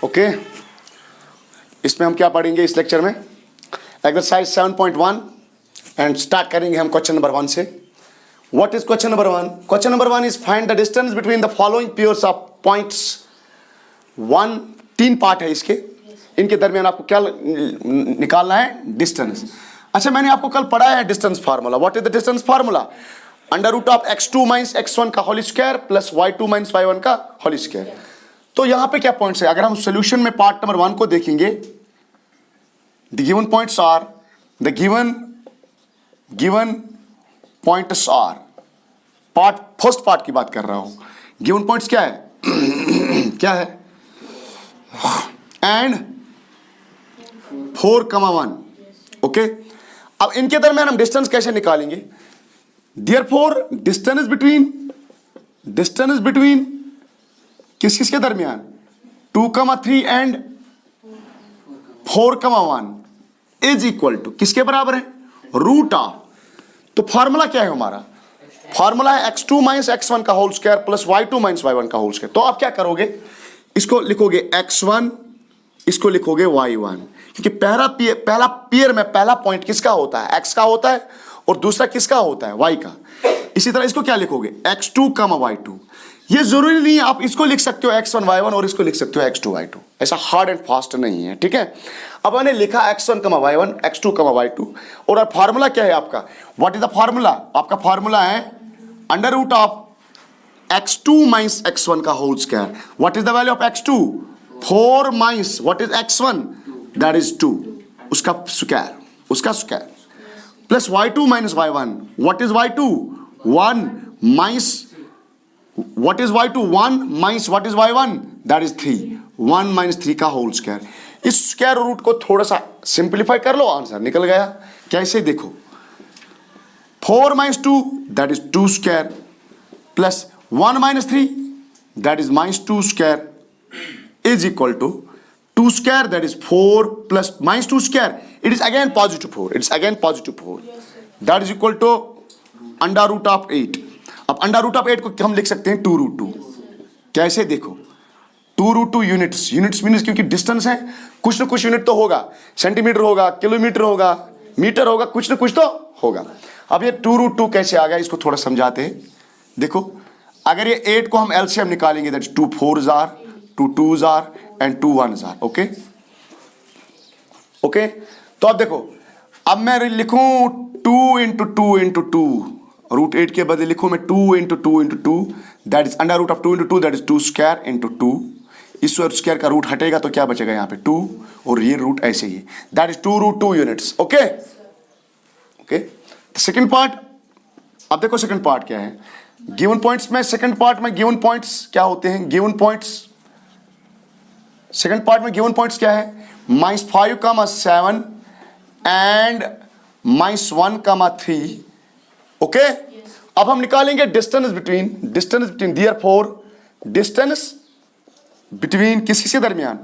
Okay, इसमें हम क्या पढ़ेंगे इस लेक्चर में? एक्सरसाइज 7.1 एंड स्टार्ट करेंगे हम क्वेश्चन नंबर 1 से। What is question number 1? Question number 1 is find the distance between the following pairs of points. 3 part है इसके, इनके दरमियान आपको क्या निकालना है? डिस्टेंस। अच्छा, मैंने आपको कल पढ़ाया है distance formula. What is the distance formula? Under root of x2 minus x1 का whole square plus y2 minus y1 का होल स्क्वायर। तो यहां पे क्या पॉइंट्स है? अगर हम सॉल्यूशन में पार्ट नंबर 1 को देखेंगे, the given points are, the given points are, part first part की बात कर रहा हूं। गिवन पॉइंट्स क्या है? क्या है? एंड 4,1। ओके, अब इनके दरमियान हम डिस्टेंस कैसे निकालेंगे? Therefore, डिस्टेंस बिटवीन किस किस के दरमियान? 2,3 एंड 4,1 इज इक्वल टू किसके बराबर है? Root of. तो फॉर्मूला क्या है हमारा? फॉर्मूला है x2 माइनस x1 का whole square plus y2 minus y1 का होल स्क्वायर। तो आप क्या करोगे? इसको लिखोगे x1, इसको लिखोगे y1, क्योंकि पहला पेयर में पहला पॉइंट किसका होता है? x का होता है, और दूसरा किसका होता है? y का। इसी तरह इसको क्या लिखोगे? x2, y2। ये जरूरी नहीं है, आप इसको लिख सकते हो x1 y1 और इसको लिख सकते हो x2 y2। ऐसा हार्ड एंड फास्ट नहीं है, ठीक है। अब मैंने लिखा x1 y1, x2 y2, और अब फार्मूला क्या है आपका? What is the formula? आपका फार्मूला है under root of x2 minus x1 का whole square. What is the value of x2? 4 minus what is x1? That is 2, उसका square plus y2 minus y1। What is y2? 1 minus what is y2? 1 minus what is y1? That is 3। 1 minus 3 का whole square. इस square root को थोड़ा सा simplify कर लो, answer निकल गया। कैसे? देखो, 4 minus 2 that is 2 square plus 1 minus 3 that is minus 2 square is equal to 2 square that is 4 plus minus 2 square, it is again positive 4, it's again positive 4, that is equal to under root of 8। अब under root of 8 को हम लिख सकते हैं 2 root 2। कैसे? देखो, 2 root 2 units means, क्योंकि distance है, कुछ ना कुछ यूनिट तो होगा, सेंटीमीटर होगा, किलोमीटर होगा, मीटर होगा, कुछ ना कुछ तो होगा। अब ये 2 root 2 कैसे आ गया, इसको थोड़ा समझाते हैं। देखो, अगर ये 8 को हम एलसीएम निकालेंगे, that is 2 4s are, 2 2s are and 2 1s are। Okay, तो अब देखो, अब मैं लिखूं 2 इंटू 2 इंटू 2, रूट 8 के बदले लिखूं मैं 2 into 2 into 2, that is under root of 2 into 2, that is 2 square into 2। इस स्क्वायर का रूट हटेगा तो क्या बचेगा यहाँ पे? 2, और ये रूट ऐसे ही, that is 2 root 2 units. Okay, second part. अब देखो सेकेंड पार्ट क्या है। गिवन पॉइंट्स में, सेकेंड पार्ट में गिवन पॉइंट्स क्या होते हैं? गिवन पॉइंट्स सेकेंड पार्ट में गिवन पॉइंट्स क्या है? -5, 7 एंड -1, 3। ओके, अब हम निकालेंगे distance between therefore distance between किस के दरमियान?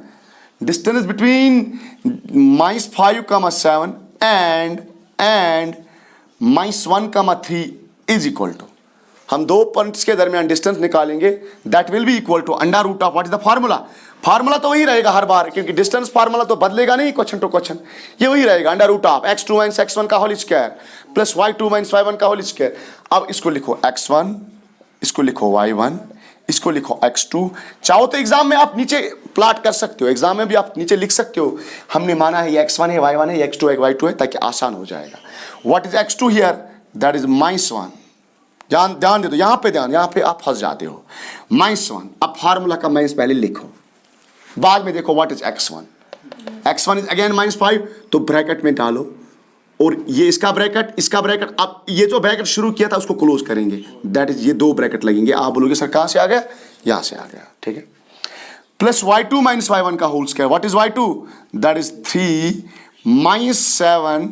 Distance between -5, 7 and -1, 3 is equal to, हम दो पॉइंट्स के दरमियान डिस्टेंस निकालेंगे, that will be equal to under root of, what is the formula? Formula तो वही रहेगा हर बार, क्योंकि डिस्टेंस फार्मूला तो बदलेगा नहीं क्वेश्चन टू क्वेश्चन, ये वही रहेगा, under root of x2 minus x1 का whole square plus y2 minus y1 का होल स्क्वायर। अब इसको लिखो x1, इसको लिखो y1, इसको लिखो x2। चाहो तो एग्जाम में आप नीचे प्लॉट कर सकते हो, एग्जाम में भी आप नीचे लिख सकते हो, हमने माना है ये x1 है, y1 है, x2 है, y2 है, ताकि आसान हो जाएगा। What is x2 here? That is -1। ध्यान दे दो, यहाँ पे आप फंस जाते हो। -1। अब फार्मूला का माइनस पहले लिखो, बाद में देखो what is x1 is again -5, तो ब्रैकेट में डालो, और ये इसका ब्रैकेट। अब ये जो ब्रैकेट शुरू किया था उसको क्लोज करेंगे, दैट इज ये 2 ब्रैकेट लगेंगे। आप बोलोगे सर कहां से आ गया? यहां से आ गया, ठीक है। प्लस y2 माइनस y1 का whole square. What is y2? That is 3 minus 7,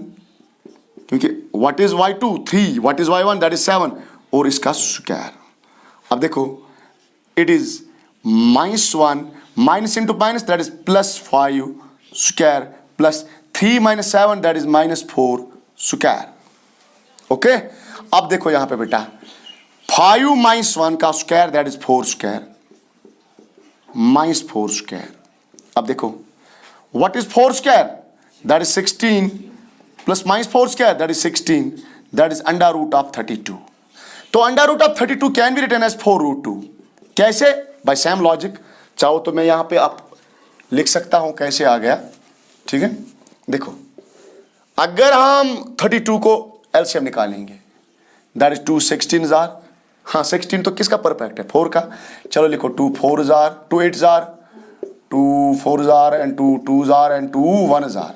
क्योंकि what is y2? 3, what is y1? That is 7, और इसका स्क्वायर। अब देखो, it is -1 minus into minus, that is +5 square plus 3 minus 7, that is -4 square. Okay, अब देखो यहां पे बेटा, 5 माइनस 1 का square that is 4 square, -4 square अब देखो, what is 4 square, that is 16 plus minus 4 square, that is 16, that is under root of 32. तो under root of 32 can be written as 4√2. कैसे? By same logic. चाहो तो मैं यहां पे आप लिख सकता हूं कैसे आ गया. ठीक है, देखो, अगर हम 32 को एलसीएम निकालेंगे, दैट इज 2 16 जार. हाँ, 16 तो किसका परफेक्ट है? 4 का. चलो लिखो 2 4 jar, 2 8 jar, 2 4 jar and 2 2 jar and 2 1 jar.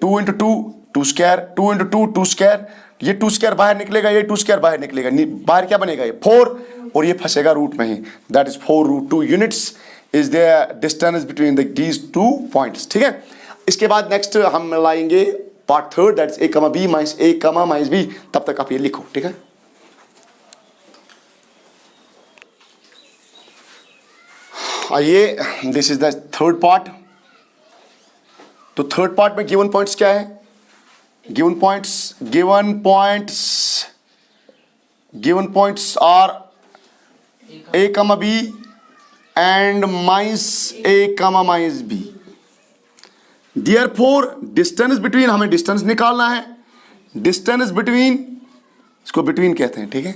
2 into 2 2 square, 2 into 2 2 square. ये 2 स्क्वायर बाहर निकलेगा, ये 2 स्क्वायर बाहर निकलेगा. बाहर क्या बनेगा? ये 4, और ये फंसेगा रूट में ही. That is 4√2 units is the distance between these 2 points. ठीक है, इसके बाद नेक्स्ट हम लाएंगे part third, that is a comma b minus a comma minus b. तब तक आप ये लिखो. ठीक है, आइए, this is the third part. तो थर्ड पार्ट में गिवन पॉइंट्स क्या है? Given points are a comma b and minus a comma minus b. Therefore distance between, हमें डिस्टेंस निकालना है. डिस्टेंस बिटवीन, इसको बिटवीन कहते हैं. ठीक है,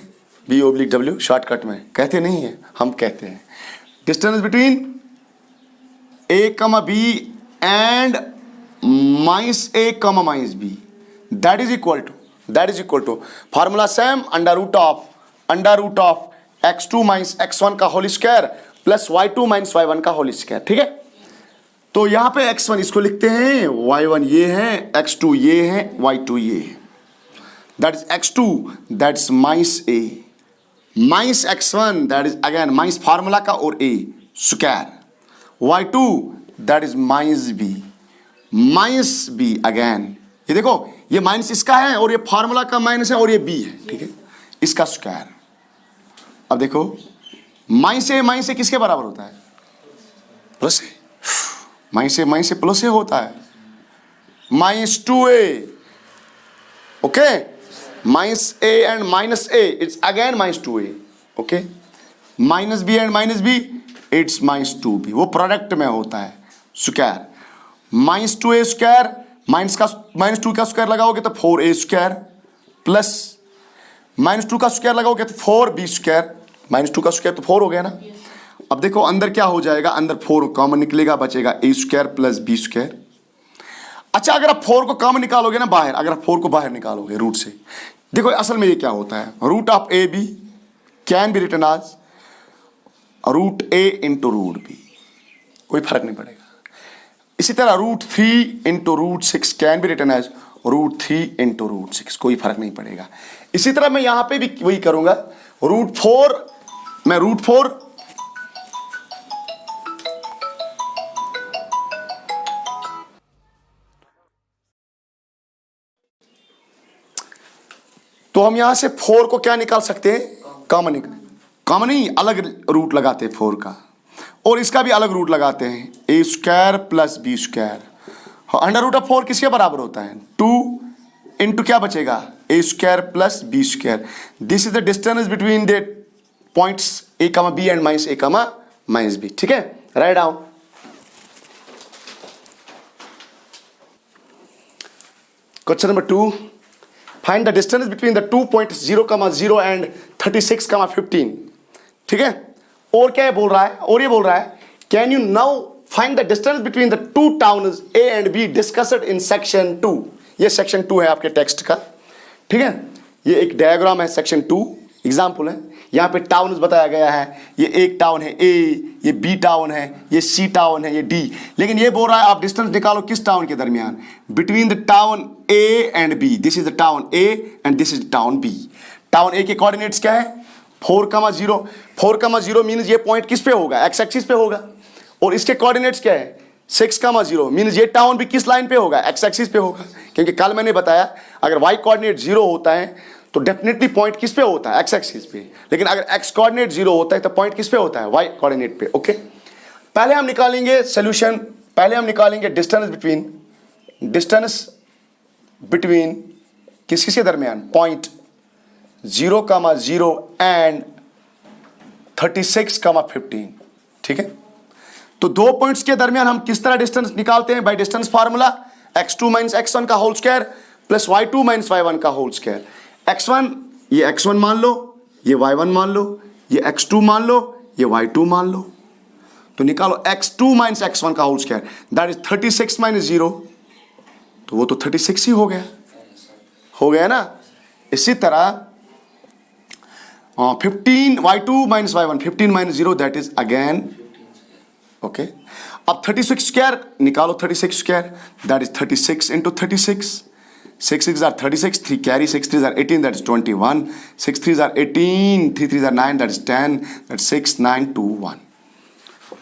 B/W शॉर्टकट में कहते नहीं है, हम कहते हैं. Distance between a comma b and minus a comma minus b, that is equal to formula same, under root of x2 minus x1 का whole square plus y2 minus y1 का whole square. ठीक है, तो यहां पे x1 इसको लिखते हैं, y1 ये है, x2 ये है, y2 ये है. That is x2, that is minus a minus x1, that is again minus formula का और a square. y2 that is minus b again. ये देखो, ये माइनस इसका है और ये फार्मूला का माइनस है और ये b है. ठीक है, इसका स्क्वायर. अब देखो, माइनस ए किसके बराबर होता है? Plus A. Minus A plus A होता है. Minus 2a. Okay, minus A and minus A it's again minus 2a. Okay, minus B and minus B it's minus 2b. वो प्रोडक्ट में होता है square. Minus 2a square, minus 2 का square लगाओगे तो 4a square, plus minus 2 का square लगाओगे तो 4b स्क्वायर. माइनस 2 का स्क्वायर तो 4 हो गया ना. अब देखो अंदर क्या हो जाएगा, अंदर 4 कॉमन निकलेगा, बचेगा a square plus b square. अच्छा, अगर आप 4 को कॉमन निकालोगे ना बाहर, अगर आप 4 को बाहर निकालोगे रूट से, देखो असल में ये क्या होता है, root of A B can be written as root A into root B. कोई फर्क नहीं पड़ेगा. इसी तरह root 3 into root 6 can be written as root 3 into root 6. कोई फर्क नहीं पड़ेगा. इसी तरह मैं यहां पे भी वही करूंगा. रूट 4, मैं रूट 4 तो हम यहां से 4 को क्या निकाल सकते हैं? कॉमन ही अलग रूट लगाते हैं 4 का, और इसका भी अलग रूट लगाते हैं, a square plus b square. Under root of 4 किसके बराबर होता है? 2 इंटू क्या बचेगा? a square plus b square. This is the distance between the points a comma b and minus a comma minus b. ठीक है, write down. Question number 2, find the distance between the 2 points 0,0 and 36,15. ठीक है, और क्या बोल रहा है? और ये बोल रहा है, can you now find the distance between the 2 towns A and B discussed in section 2. ये सेक्शन 2 है आपके टेक्स्ट का. ठीक है, ये एक डायग्राम है, सेक्शन 2 एग्जाम्पल है. यहाँ पे टाउन्स बताया गया है. ये एक टाउन है A, ये B टाउन है, ये C टाउन है, ये D. लेकिन ये बोल रहा है आप डिस्टेंस निकालो किस टाउन के दरमियान? Between the town A and B. This is the town A and this is town B. Town A के कोऑर्डिनेट्स क्या है? 4,0. 4,0 मीन्स ये पॉइंट किस पे होगा? एक्स एक्सिस पे होगा. और इसके कोऑर्डिनेट्स क्या है? 6,0 मीन्स ये टाउन भी किस लाइन पे होगा? एक्स एक्सिस पे होगा. क्योंकि कल मैंने बताया अगर y कोऑर्डिनेट 0 होता है तो डेफिनेटली पॉइंट किस पे होता है? एक्स एक्सिस पे. लेकिन अगर x कोऑर्डिनेट 0 होता है तो पॉइंट किस पे होता है? y कोऑर्डिनेट पे. ओके, पहले हम निकालेंगे सॉल्यूशन. पहले हम निकालेंगे डिस्टेंस बिटवीन किसके दरमियान? Point 0,0 and 36,15. ठीक है, तो दो पॉइंट्स के दरमियान हम किस तरह डिस्टेंस निकालते हैं? By distance formula, x2 minus x1 का whole square plus y2 minus y1 का होल स्क्वायर। x1 ये x1 मान लो, ये y1 मान लो, ये x2 मान लो, ये y2 मान लो। तो निकालो x2 माइनस x1 का whole square, that is 36 minus 0, तो वो तो 36 ही हो गया ना। इसी तरह 15 y2 minus y1, 15 minus 0 that is again okay. अब 36 स्क्वायर निकालो, 36 square that is 36 into 36, 6 6 are 36, 3 carry, 6 3 are 18 that is 21, 6 3 are 18, 3 3 are 9 that is 10, that 6 9 2 1,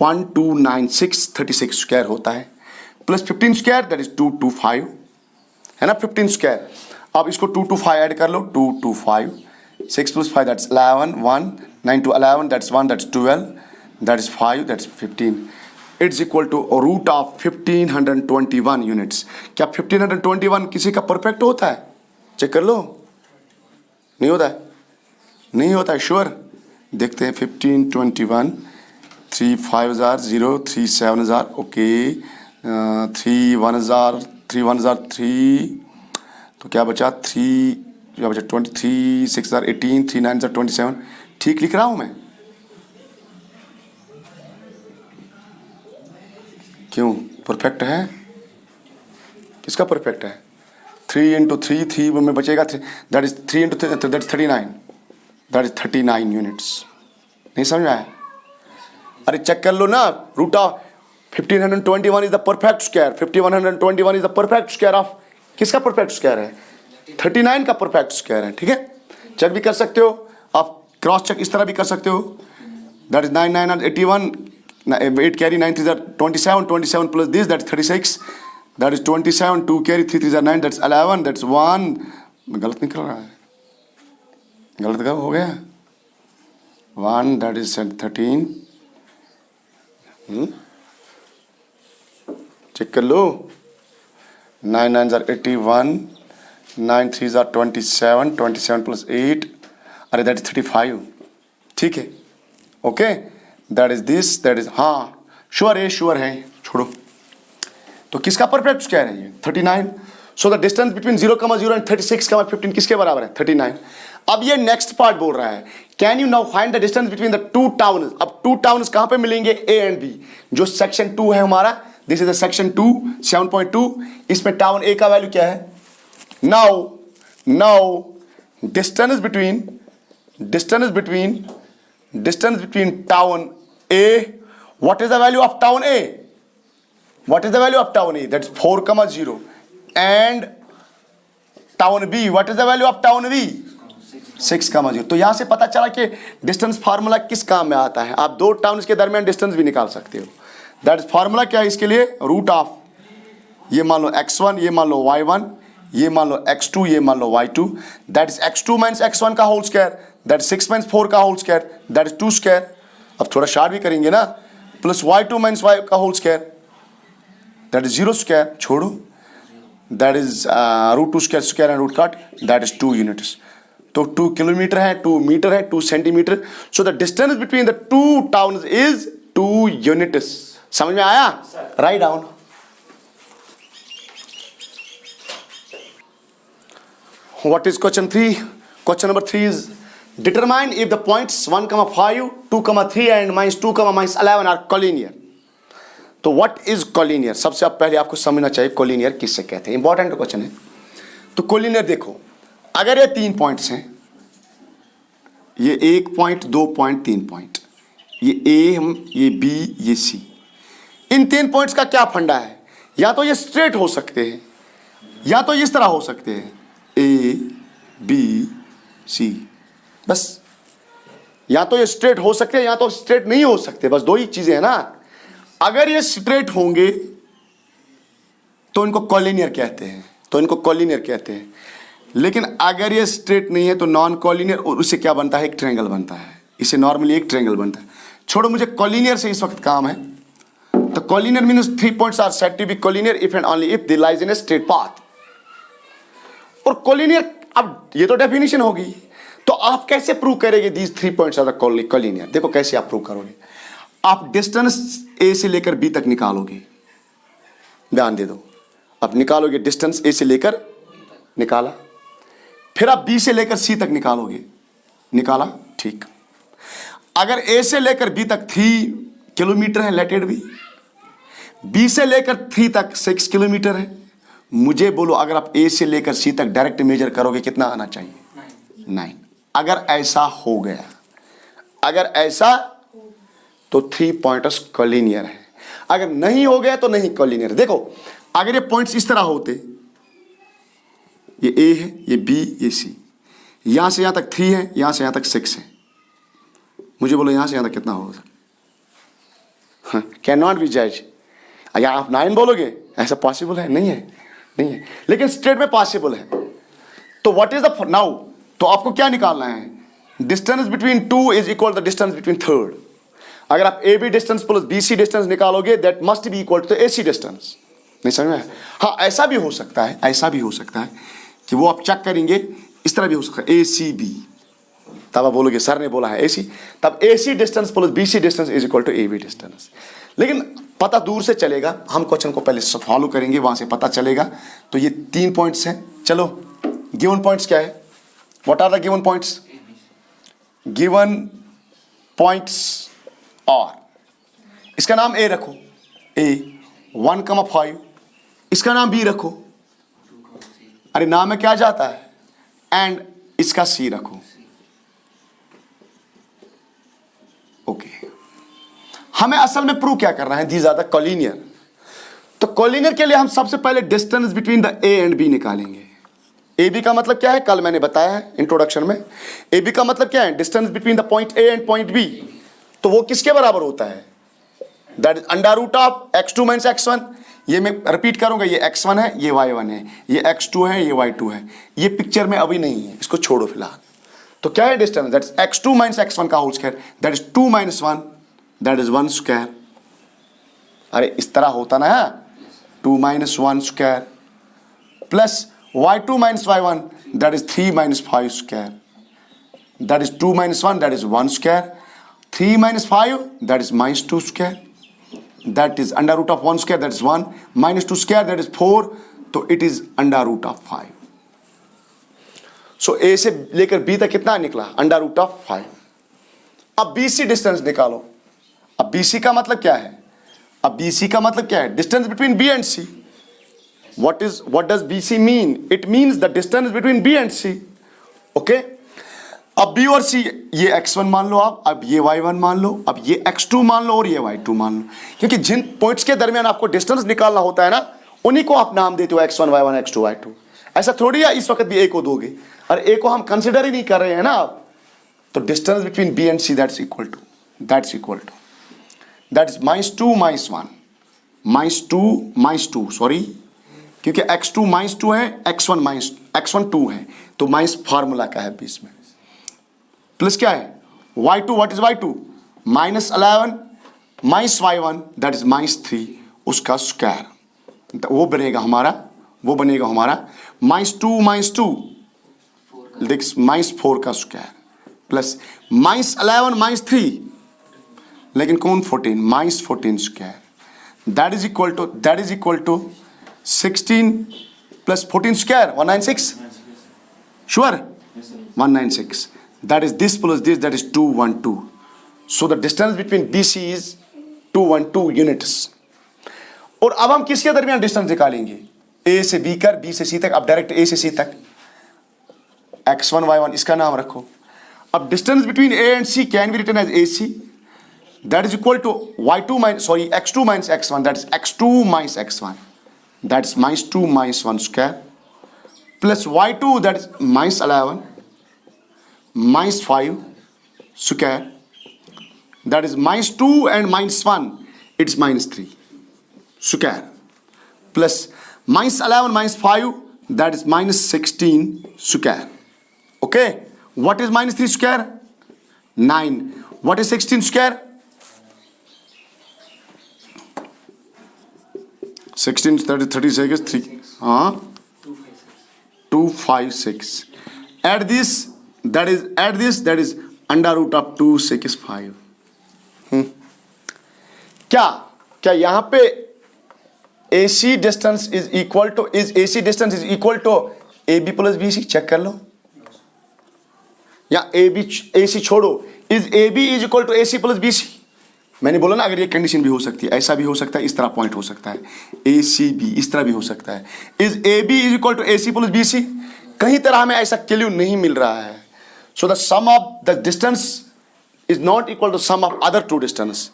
1296 36 square होता है, प्लस 15 स्क्वायर दैट इज 225 है ना, 15 स्क्वायर। अब इसको 225 ऐड कर लो, 225, 6 plus 5 that's 11, 1, 9 to 11 that's 1, that's 12, that is 5, that's 15. It's equal to root of 1521 units. क्या 1521 किसी का परफेक्ट होता है? चेक कर लो, नहीं होता है, नहीं होता है, श्योर। देखते हैं 1521, 3 5,000, 0 3 7,000, ओके, 3 1,000, 3 1,000 3, तो क्या बचा 3, क्या बचा 23, 6 हज़ार 18, 3 9 हज़ार 27, ठीक लिख रहा हूं मैं? क्यों, परफेक्ट है? किसका परफेक्ट है? 3 इंटू 3, 3 में बचेगा, that is 3 into 3 that is 39, that is 39 units. नहीं समझ में आया? अरे चेक कर लो ना, root of 1521 is the perfect square, 5121 is the perfect square of, किसका परफेक्ट स्क्वायर है? 39 का परफेक्ट स्क्वायर है। ठीक है, चेक भी कर सकते हो आप, क्रॉस चेक इस तरह भी कर सकते हो, दैट इज 9 9 और 81, 8 carry, 9 3 27, 27 plus this that is 36, that is 27, 2 carry, 3 3 9 that's 11, that's 1, गलत निकल रहा है, गलत कब हो गया? 1 दैट इज 13, चेक कर लो, 9 9 are 81, 9 3 are 27, 27 plus 8, अरे दैट इज 35। ठीक है, okay, that is this, that is, हाँ श्योर है, छोड़ो। तो किसका परफेक्ट स्क्वायर है ये? 39। सो द डिस्टेंस बिटवीन 0,0 एंड 36,15 किसके बराबर है? 39। अब ये नेक्स्ट पार्ट बोल रहा है, can you now find the distance between the two towns. अब टू टाउन्स कहां पे मिलेंगे? ए एंड बी, जो सेक्शन 2 है हमारा, दिस इज द सेक्शन 2 7.2, इसमें टाउन ए का वैल्यू क्या है? Now distance between town A, what is the value of town A? What is the value of town A? That's 4,0, and town B, what is the value of town B? 6,0। तो यहां से पता चला कि distance formula किस काम में आता है। आप दो टाउन्स के दरमियान डिस्टेंस भी निकाल सकते हो। दैट इज फार्मूला क्या है इसके लिए? रूट ऑफ, ये मान लो x1, ये मान लो y1, ये मान लो x2, ये मान लो y2, that is x2 minus x1 का whole square, that is 6 minus 4 का whole square, that is 2 square. अब थोड़ा शार्ट भी करेंगे ना, प्लस y2 माइनस y का whole square, that is 0 square, छोड़ो, that is root 2 square, square and root cut, that is 2 units. तो 2 kilometre है, 2 मीटर है, 2 centimetre. So the distance between the two towns is 2 units. समझ में आया? Write down. What is question 3? Question number 3 is determine if the points 1,5, 2,3 and -2,11 are collinear. तो what is collinear? सबसे पहले आपको समझना चाहिए collinear किससे कहते हैं। इंपॉर्टेंट क्वेश्चन है। तो collinear देखो, अगर ये 3 पॉइंट्स हैं, ये 1 पॉइंट, 2 पॉइंट, 3 पॉइंट, ये A, ये B, ये C, इन 3 पॉइंट्स का क्या फंडा है? या तो ये स्ट्रेट हो सकते हैं, या तो इस तरह हो सकते हैं, A, B, C, बस। या तो ये स्ट्रेट हो सकते हैं, या तो स्ट्रेट नहीं हो सकते, बस 2 ही चीजें हैं ना। अगर ये स्ट्रेट होंगे तो इनको कॉलिनियर कहते हैं, लेकिन अगर ये स्ट्रेट नहीं है तो नॉन कॉलिनियर, और उससे क्या बनता है? एक ट्रायंगल बनता है। इसे नॉर्मली एक ट्रायंगल बनता है। छोड़ो, मुझे कॉलिनियर से इस वक्त काम है। तो collinear means 3 points are said to be collinear if and only if they lies in a straight path. और कॉलिनियर, अब ये तो डेफिनेशन होगी, तो आप कैसे प्रूव करेंगे दीज 3 पॉइंट्स आर कॉलिनियर? देखो कैसे आप प्रूव करोगे। आप डिस्टेंस ए से लेकर बी तक निकालोगे, ध्यान दे दो, आप निकालोगे डिस्टेंस ए से लेकर, निकाला, फिर आप बी से लेकर सी तक निकालोगे, निकाला, ठीक। अगर ए से लेकर बी तक 3 किलोमीटर है, लेट इट बी, बी से लेकर 3 तक 6 किलोमीटर है, मुझे बोलो अगर आप ए से लेकर सी तक डायरेक्ट मेजर करोगे कितना आना चाहिए? 9। अगर ऐसा हो गया, अगर ऐसा तो 3 पॉइंटर्स कॉलिनियर है, अगर नहीं हो गया तो नहीं कॉलिनियर। देखो अगर ये पॉइंट्स इस तरह होते, ये ए है, ये बी, ये सी, यहां से यहां तक 3 है, यहां से यहां तक 6 है, मुझे बोलो यहां से यहां तक कितना होगा? कैन नॉट बी जज। या आप 9 बोलोगे, ऐसा पॉसिबल है? नहीं है, नहीं है, लेकिन स्ट्रेट में पॉसिबल है। तो व्हाट इज द नाउ, तो आपको क्या निकालना है? Distance between 2 is equal the distance between third. अगर आप A B distance plus B C distance निकालोगे, that must be equal to A C distance. नहीं समझ में? हाँ, ऐसा भी हो सकता है, ऐसा भी हो सकता है कि वो आप चेक करेंगे, इस तरह भी हो सकता है ए सी बी, तब आप बोलोगे सर ने बोला है ए सी, तब A C distance plus B C distance is equal to A B distance. लेकिन पता दूर से चलेगा, हम क्वेश्चन को पहले फॉलो करेंगे, वहां से पता चलेगा। तो ये 3 पॉइंट्स हैं। चलो गिवन पॉइंट्स क्या है? What are the given points? Given points और इसका नाम ए रखो, ए 1,5, इसका नाम बी रखो, अरे नाम में क्या जाता है, एंड इसका सी रखो। ओके, हमें असल में प्रूव क्या करना है? These are the collinear. तो कॉलिनियर के लिए हम सबसे पहले distance between the A and B निकालेंगे। ए बी का मतलब क्या है? कल मैंने बताया है इंट्रोडक्शन में। ए बी का मतलब क्या है? Distance between the point A and point B. तो वो किसके बराबर होता है? That is under root of x2 minus x1। ये मैं रिपीट करूंगा, ये x1 है, ये y1 है, ये x2 है, ये y2 है। ये पिक्चर में अभी नहीं है, इसको छोड़ो फिलहाल। तो क्या है distance? That is x2 minus x1 का whole square, that is 2 minus 1, that is 1 square. अरे इस तरह होता ना, 2 minus 1 square plus y2 minus y1, that is 3 minus 5 square, that is 2 minus 1, that is 1 square, 3 minus 5, that is minus 2 square, that is under root of 1 square, that is 1, minus 2 square, that is 4, तो it is under root of 5. So A से लेकर B तक कितना निकला? under root of 5. अब BC distance निकालो। अब BC का मतलब क्या है? अब BC का मतलब क्या है? Distance between B and C. What does BC mean? It means the distance between B and C. Okay? अब B और C, ये x1 मान लो आप, अब ये y1 मान लो, अब ये x2 मान लो और ये y2 मान लो। क्योंकि जिन पॉइंट्स के दरमियान आपको डिस्टेंस निकालना होता है ना, उन्हीं को आप नाम देते हो x1 y1 x2 y2। ऐसा थोड़ी है इस वक्त भी a को दोगे, और a को हम कंसिडर ही नहीं कर रहे हैं ना आप। तो distance between B and C that's equal to that is -2 -1 -2 sorry, क्योंकि x2 -2 है, x1 2 है, तो माइनस फार्मूला का है बीच में, प्लस क्या है y2, what is y2? -11 minus y1, that is -3, उसका स्क्वायर, वो बनेगा हमारा -2 देख -4 का स्क्वायर प्लस -11 -3, लेकिन कौन 14 -14 square, that is equal to 16 plus 14 square 196, sure 196, that is this plus this, that is 212. So the distance between BC is 212 units. और अब हम किसके दरमियान डिस्टेंस निकालेंगे? A से B कर, B से C तक, अब डायरेक्ट A से C तक, x1 y1 इसका नाम रखो। अब distance between A and C can be written as AC, that is equal to x2 minus x1, that is x2 minus x1, that is -2 -1 square plus y2, that is -11 -5 square, that is -2 and -1, it's -3 square plus -11 -5, that is -16 square. Okay, what is -3 square? 9. What is 16 square? 16 36 3 256. Add this, that is under root of 265. क्या क्या यहां पे AC distance is equal to AB plus BC? Check कर लो, या AC छोड़ो, is AB is equal to AC plus BC? मैंने बोला ना, अगर ये कंडीशन भी हो सकती है, ऐसा भी हो सकता है, इस तरह पॉइंट हो सकता है, ACB इस तरह भी हो सकता है, is AB is equal to AC plus BC? कहीं तरह हमें ऐसा क्लू नहीं मिल रहा है. So the sum of the distance is not equal to sum of other two distance.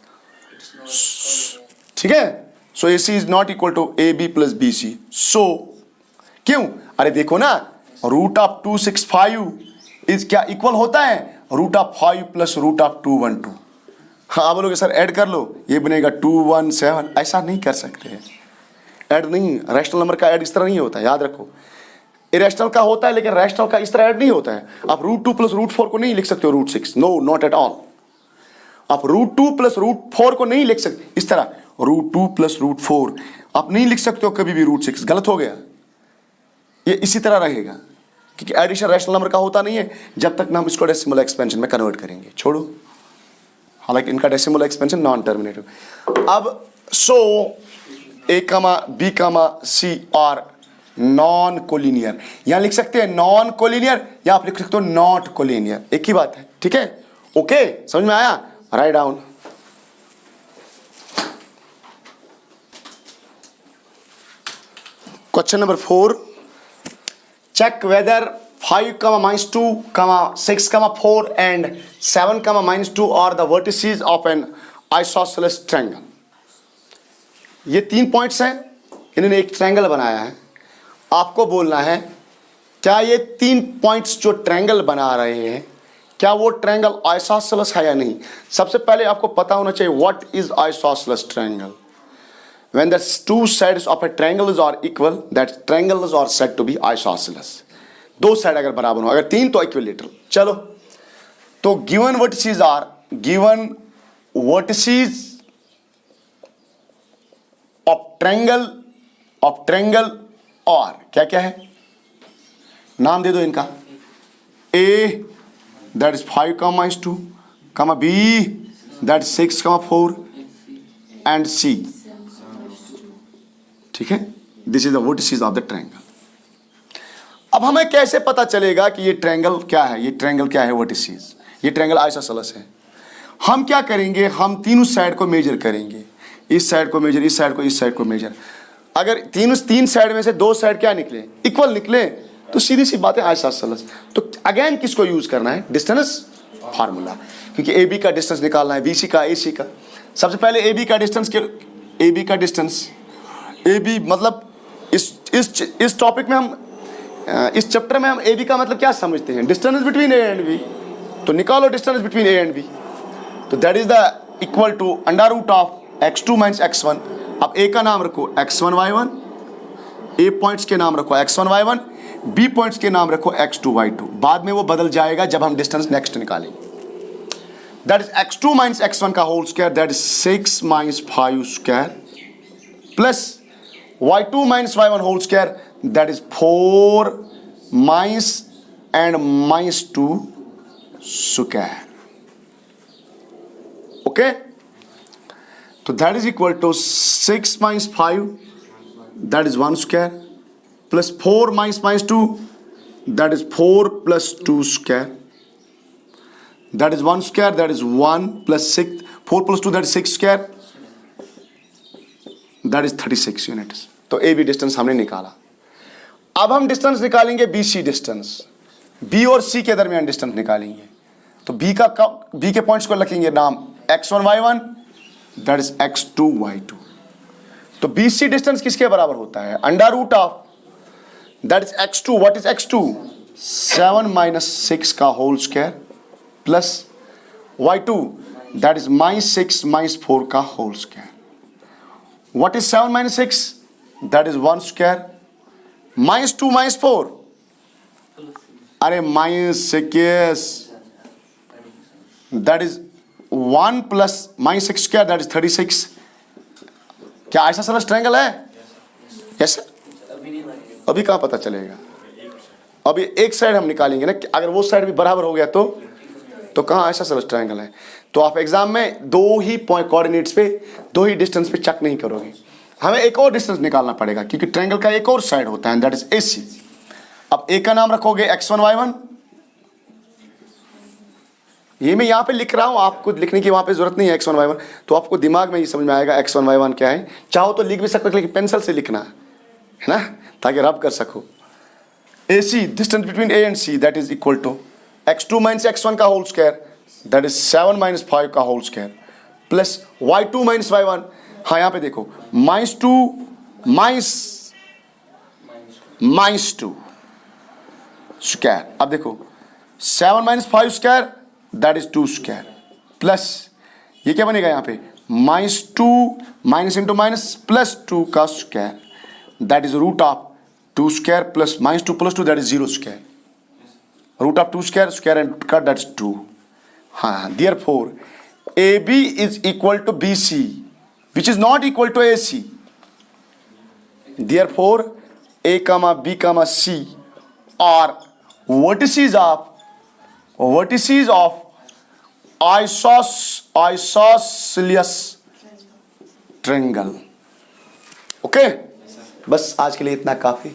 ठीक है, so AC is not equal to AB plus BC. So क्यों? अरे देखो ना, रूट ऑफ 265 इज क्या इक्वल होता है root of 5 plus root of 212. हाँ, आप बोलोगे सर ऐड कर लो, ये बनेगा 217. ऐसा नहीं कर सकते, ऐड नहीं, रैशनल नंबर का ऐड इस तरह नहीं होता है, याद रखो. इरेशनल का होता है, लेकिन रैशनल का इस तरह ऐड नहीं होता है. आप रूट 2 प्लस रूट 4 को नहीं लिख सकते हो root 6, no, not at all. आप रूट 2 प्लस रूट 4 को नहीं लिख सकते इस तरह, रूट 2 प्लस रूट 4 आप नहीं लिख सकते हो कभी भी रूट 6, गलत हो गया. ये इसी तरह रहेगा, क्योंकि एडिशन रैशनल नंबर का होता नहीं है जब तक ना हम इसको डेसिमल एक्सपेंशन में कन्वर्ट करेंगे. छोड़ो, हालांकि इनका डेसिमल एक्सपेंशन नॉन टर्मिनेटिव. अब सो A, B, C और नॉन कोलिनियर, यहां लिख सकते हैं नॉन कोलिनियर, या आप लिख सकते हो नॉट कोलिनियर, एक ही बात है. ठीक है, ओके, समझ में आया? Write down. Question number 4, check whether 5, -2, 6, 4 and 7, -2 are the vertices of an isosceles triangle. ये 3 पॉइंट्स हैं, इन्होंने एक ट्रायंगल बनाया है. आपको बोलना है क्या ये 3 पॉइंट्स जो ट्रायंगल बना रहे हैं, क्या वो ट्रायंगल आइसोसेलेस है या नहीं. सबसे पहले आपको पता होना चाहिए what is isosceles triangle. When the two sides of a triangle are equal, that triangles are said to be isosceles. दो साइड अगर बराबर हो, अगर 3 तो इक्विलेटरल. चलो, तो given vertices of triangle और क्या क्या है, नाम दे दो इनका. A that is 5, -2, B that is 6, 4 and C. ठीक है, this is the vertices of the triangle. अब हमें कैसे पता चलेगा कि ये ट्रायंगल क्या है, ये ट्रायंगल क्या है, वर्टिसेस, ये ट्रायंगल आइसोसेलेस है. हम क्या करेंगे, हम तीनों साइड को मेजर करेंगे, इस साइड को मेजर, इस साइड को, इस साइड को मेजर. अगर तीन साइड में से 2 साइड क्या निकले, इक्वल निकले, तो सीधी सी बात है आइसोसेलेस. तो अगेन किसको यूज करना है, डिस्टेंस फार्मूला, क्योंकि AB का डिस्टेंस निकालना है, BC का, AC का. सबसे पहले AB का डिस्टेंस AB मतलब इस टॉपिक में हम, इस चैप्टर में हम AB का मतलब क्या समझते हैं, distance between A and B. तो निकालो distance between A and B, तो that is the equal to under root of x2 - x1. अब A का नाम रखो x1 y1, A पॉइंट्स के नाम रखो x1 y1, B पॉइंट्स के नाम रखो x2 y2. बाद में वो बदल जाएगा जब हम डिस्टेंस नेक्स्ट निकालेंगे. दैट इज x2 - x1 का whole square, that is 6 - 5 square, plus y2 - y1 whole square, that is 4 and -2 square. Okay, so that is equal to 6 - 5, that is 1 square, plus 4 - 2, that is 4 plus 2 square, that is 1 square, that is 1 plus 6, 4 plus 2, that is 6 square, that is 36 units. तो AB distance हमने निकाला. अब हम distance निकालेंगे BC distance, B और C के दरमियान distance निकालेंगे. तो B के पॉइंट्स को लिखेंगे नाम x1 y1, that is x2 y2. तो BC डिस्टेंस किसके बराबर होता है, under root of, that is x2, what is x2, 7 - 6 का whole square, plus y2, that is -6 - 4 का whole square. What is 7 - 6? That is 1 square. -2 - 4. अरे -6. That is 1 plus -6 square. That is 36. क्या isosceles triangle है? Yes sir. अभी कहाँ पता चलेगा, अभी एक साइड हम निकालेंगे ना, अगर वो साइड भी बराबर हो गया तो कहाँ आइसोसेलेस ट्रायंगल है. तो आप एग्जाम में दो ही पॉइंट कोऑर्डिनेट्स पे, दो ही डिस्टेंस पे चेक नहीं करोगे, हमें एक और डिस्टेंस निकालना पड़ेगा क्योंकि ट्रायंगल का एक और साइड होता है दैट इज AC। अब ए का नाम रखोगे x1 y1, ये मैं यहाँ पे लिख रहा हूँ, आपको लिखने की वहाँ पे जरूरत नहीं है x1 y1, तो आपको दिमाग में ये समझ में आएगा x1 y1 क्या है। चाहो तो लिख भी सकते हो लेकिन पेंसिल से लिखना है ना, ताकि रब कर सको। AC distance between A and C that is equal to x2 minus x1 का whole square that is 7 minus 5 का whole square plus y2 minus y1। हाँ यहाँ पे देखो -2 माइनस 2 स्क्वायर। अब देखो 7 minus 5 square that is 2 square plus ये क्या बनेगा यहाँ पे -2 माइनस इंटू माइनस प्लस 2 का square that is root of 2 square plus -2 plus 2 that is 0 square, root of 2 square square and का दैट इज 2। हाँ therefore AB is equal to BC which is not equal to AC, therefore A comma B comma C are vertices of isosceles triangle। Okay, बस आज के लिए इतना काफी।